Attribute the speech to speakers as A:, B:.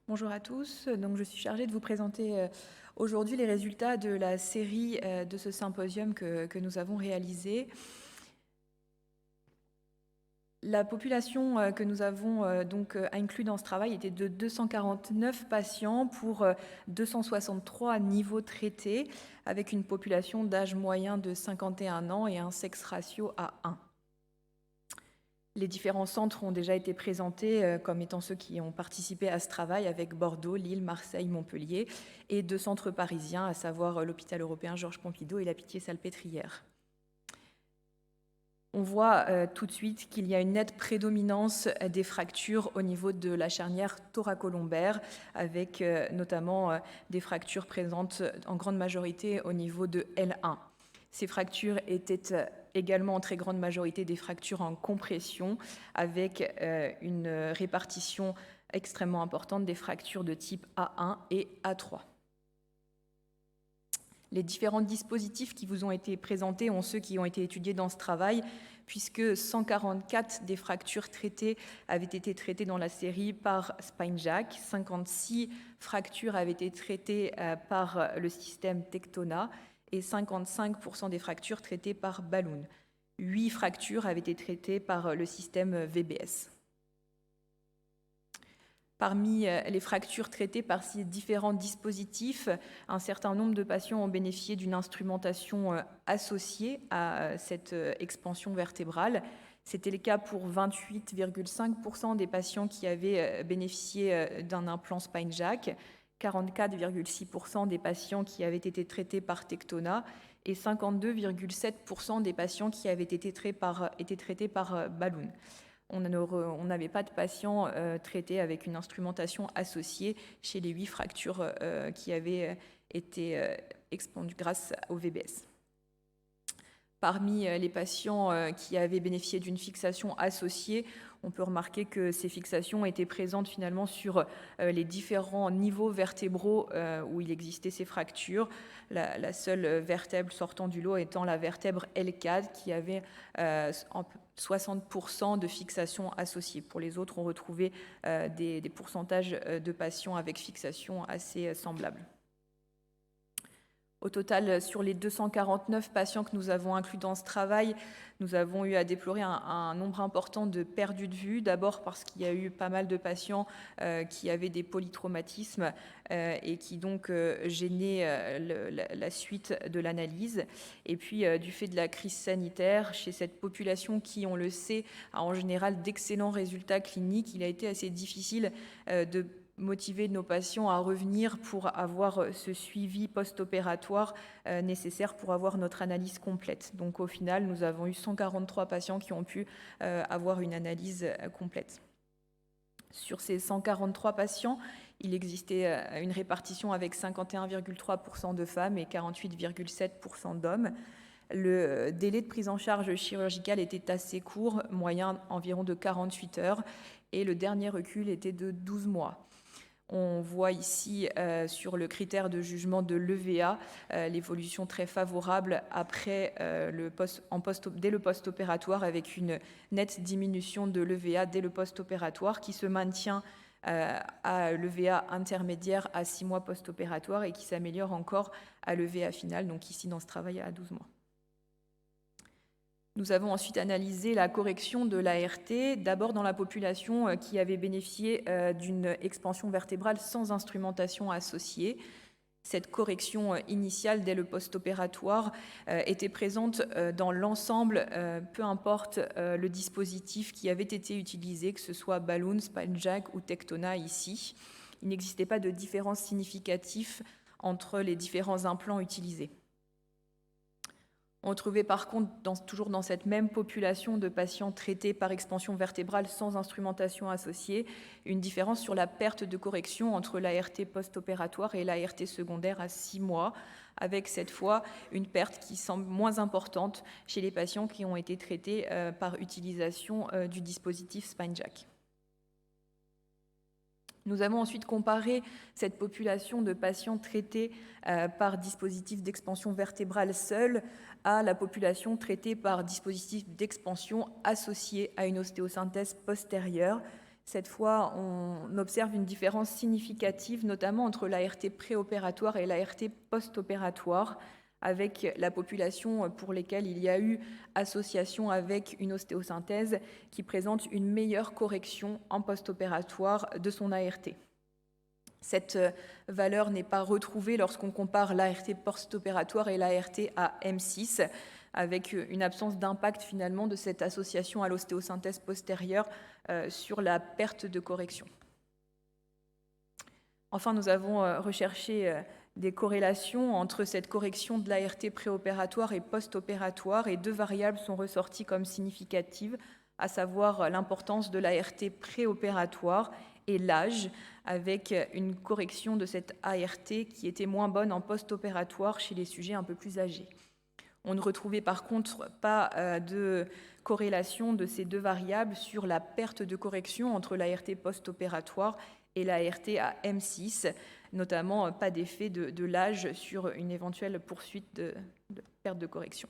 A: Bonjour à tous. Donc, je suis chargée de vous présenter aujourd'hui les résultats de la série de ce symposium que nous avons réalisé. La population que nous avons donc inclus dans ce travail était de 249 patients pour 263 niveaux traités, avec une population d'âge moyen de 51 ans et un sexe ratio à 1. Les différents centres ont déjà été présentés comme étant ceux qui ont participé à ce travail, avec Bordeaux, Lille, Marseille, Montpellier, et 2 centres parisiens, à savoir l'hôpital européen Georges Pompidou et la Pitié-Salpêtrière. On voit tout de suite qu'il y a une nette prédominance des fractures au niveau de la charnière thoracolombaire, avec notamment des fractures présentes en grande majorité au niveau de L1. Ces fractures étaient également en très grande majorité des fractures en compression, avec une répartition extrêmement importante des fractures de type A1 et A3. Les différents dispositifs qui vous ont été présentés ont ceux qui ont été étudiés dans ce travail, puisque 144 des fractures traitées avaient été traitées dans la série par SpineJack, 56 fractures avaient été traitées par le système Tectona et 55% des fractures traitées par Balloon. 8 fractures avaient été traitées par le système VBS. Parmi les fractures traitées par ces différents dispositifs, un certain nombre de patients ont bénéficié d'une instrumentation associée à cette expansion vertébrale. C'était le cas pour 28,5% des patients qui avaient bénéficié d'un implant SpineJack, 44,6% des patients qui avaient été traités par Tectona et 52,7% des patients qui avaient été traités par Balloon. On n'avait pas de patients traités avec une instrumentation associée chez les 8 fractures qui avaient été expandues grâce au VBS. Parmi les patients qui avaient bénéficié d'une fixation associée, on peut remarquer que ces fixations étaient présentes finalement sur les différents niveaux vertébraux où il existait ces fractures. La seule vertèbre sortant du lot étant la vertèbre L4 qui avait 60% de fixation associée. Pour les autres, on retrouvait des pourcentages de patients avec fixation assez semblables. Au total, sur les 249 patients que nous avons inclus dans ce travail, nous avons eu à déplorer un nombre important de perdus de vue. D'abord parce qu'il y a eu pas mal de patients qui avaient des polytraumatismes et qui donc gênaient la suite de l'analyse. Et puis du fait de la crise sanitaire, chez cette population qui, on le sait, a en général d'excellents résultats cliniques, il a été assez difficile de motiver nos patients à revenir pour avoir ce suivi post-opératoire nécessaire pour avoir notre analyse complète. Donc au final, nous avons eu 143 patients qui ont pu avoir une analyse complète. Sur ces 143 patients, il existait une répartition avec 51,3% de femmes et 48,7% d'hommes. Le délai de prise en charge chirurgicale était assez court, moyen environ de 48 heures, et le dernier recul était de 12 mois. On voit ici sur le critère de jugement de l'EVA l'évolution très favorable après dès le post-opératoire, avec une nette diminution de l'EVA dès le post-opératoire qui se maintient à l'EVA intermédiaire à 6 mois post-opératoire et qui s'améliore encore à l'EVA final, donc ici dans ce travail à 12 mois. Nous avons ensuite analysé la correction de l'ART, d'abord dans la population qui avait bénéficié d'une expansion vertébrale sans instrumentation associée. Cette correction initiale dès le post-opératoire était présente dans l'ensemble, peu importe le dispositif qui avait été utilisé, que ce soit Balloon, SpineJack ou Tectona ici. Il n'existait pas de différence significative entre les différents implants utilisés. On trouvait par contre, toujours dans cette même population de patients traités par expansion vertébrale sans instrumentation associée, une différence sur la perte de correction entre l'ART post-opératoire et l'ART secondaire à 6 mois, avec cette fois une perte qui semble moins importante chez les patients qui ont été traités par utilisation du dispositif SpineJack. Nous avons ensuite comparé cette population de patients traités par dispositif d'expansion vertébrale seul à la population traitée par dispositif d'expansion associé à une ostéosynthèse postérieure. Cette fois, on observe une différence significative, notamment entre l'ART préopératoire et l'ART post-opératoire, avec la population pour lesquelles il y a eu association avec une ostéosynthèse qui présente une meilleure correction en post-opératoire de son ART. Cette valeur n'est pas retrouvée lorsqu'on compare l'ART post-opératoire et l'ART à M6, avec une absence d'impact finalement de cette association à l'ostéosynthèse postérieure sur la perte de correction. Enfin, nous avons recherché des corrélations entre cette correction de l'ART préopératoire et post-opératoire, et deux variables sont ressorties comme significatives, à savoir l'importance de l'ART préopératoire et l'âge, avec une correction de cette ART qui était moins bonne en post-opératoire chez les sujets un peu plus âgés. On ne retrouvait par contre pas de corrélation de ces deux variables sur la perte de correction entre l'ART post-opératoire et l'ART à M6, notamment pas d'effet de l'âge sur une éventuelle poursuite de perte de correction.